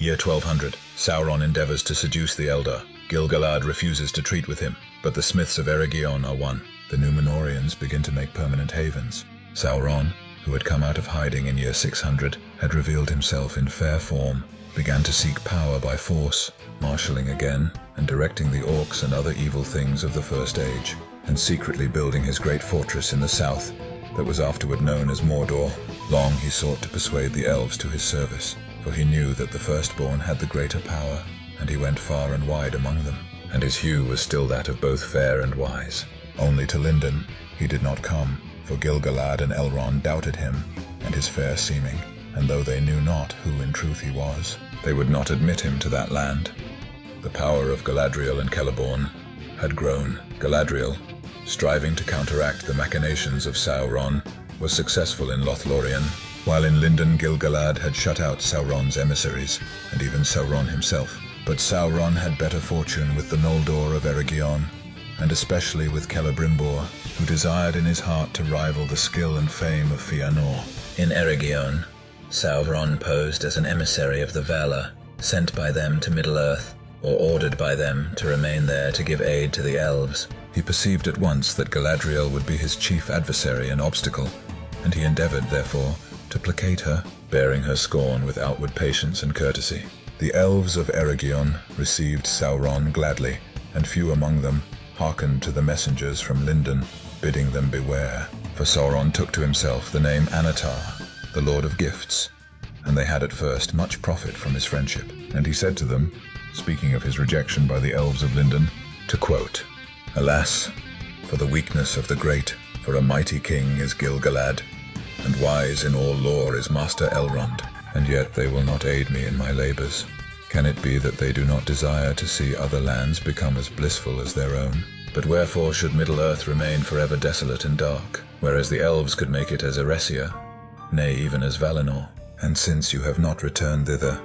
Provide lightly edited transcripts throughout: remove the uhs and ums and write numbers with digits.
Year 1200. Sauron endeavors to seduce the Elder. Gil-galad refuses to treat with him, but the Smiths of Eregion are won. The Númenóreans begin to make permanent havens. Sauron, who had come out of hiding in year 600, had revealed himself in fair form, began to seek power by force, marshalling again and directing the orcs and other evil things of the First Age, and secretly building his great fortress in the south that was afterward known as Mordor. Long he sought to persuade the elves to his service, for he knew that the firstborn had the greater power, and he went far and wide among them, and his hue was still that of both fair and wise. Only to Lindon he did not come, for Gil-galad and Elrond doubted him and his fair seeming, and though they knew not who in truth he was, they would not admit him to that land. The power of Galadriel and Celeborn had grown. Galadriel, striving to counteract the machinations of Sauron, was successful in Lothlorien, while in Lindon Gil-galad had shut out Sauron's emissaries, and even Sauron himself. But Sauron had better fortune with the Noldor of Eregion, and especially with Celebrimbor, who desired in his heart to rival the skill and fame of Fëanor. In Eregion, Sauron posed as an emissary of the Valar, sent by them to Middle-earth, or ordered by them to remain there to give aid to the elves. He perceived at once that Galadriel would be his chief adversary and obstacle, and he endeavored, therefore, to placate her, bearing her scorn with outward patience and courtesy. The elves of Eregion received Sauron gladly, and few among them hearkened to the messengers from Lindon, bidding them beware, for Sauron took to himself the name Annatar, the Lord of Gifts, and they had at first much profit from his friendship. And he said to them, speaking of his rejection by the elves of Lindon, to quote, "Alas, for the weakness of the great, for a mighty king is Gil-galad, and wise in all lore is Master Elrond, and yet they will not aid me in my labors. Can it be that they do not desire to see other lands become as blissful as their own? But wherefore should Middle-earth remain forever desolate and dark, whereas the elves could make it as Eresia, nay, even as Valinor? And since you have not returned thither,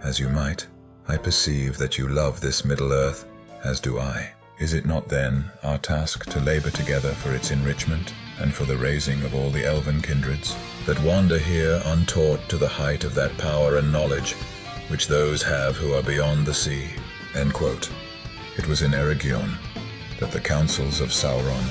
as you might, I perceive that you love this Middle-earth, as do I. Is it not then our task to labor together for its enrichment, and for the raising of all the elven kindreds, that wander here untaught to the height of that power and knowledge which those have who are beyond the sea?" End quote. It was in Eregion that the counsels of Sauron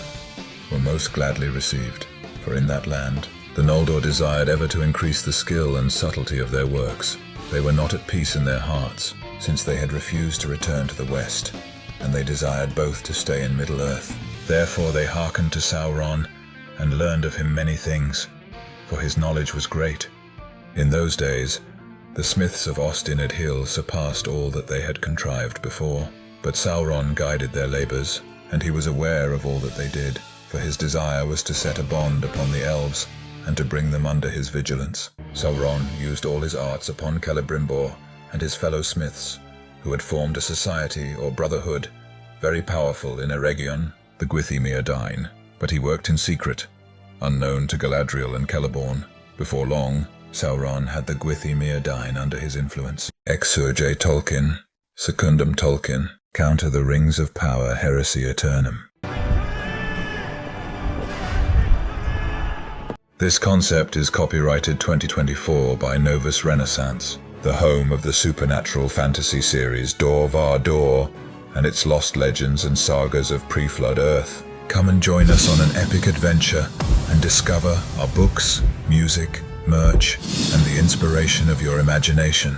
were most gladly received, for in that land the Noldor desired ever to increase the skill and subtlety of their works. They were not at peace in their hearts, since they had refused to return to the west, and they desired both to stay in Middle-earth. Therefore they hearkened to Sauron, and learned of him many things, for his knowledge was great. In those days, the smiths of Ostined Hill surpassed all that they had contrived before, but Sauron guided their labors, and he was aware of all that they did, for his desire was to set a bond upon the elves, and to bring them under his vigilance. Sauron used all his arts upon Celebrimbor and his fellow smiths, who had formed a society or brotherhood, very powerful in Eregion, the Gwaith Mirdain, but he worked in secret, unknown to Galadriel and Celeborn. Before long, Sauron had the Gwaith Mirdain under his influence. Exsurge Tolkien, Secundum Tolkien, Counter the Rings of Power Heresy Aeternum. This concept is copyrighted 2024 by Novus Renaissance, the home of the supernatural fantasy series Vahdor and its lost legends and sagas of pre-flood Earth. Come and join us on an epic adventure and discover our books, music, merch, and the inspiration of your imagination.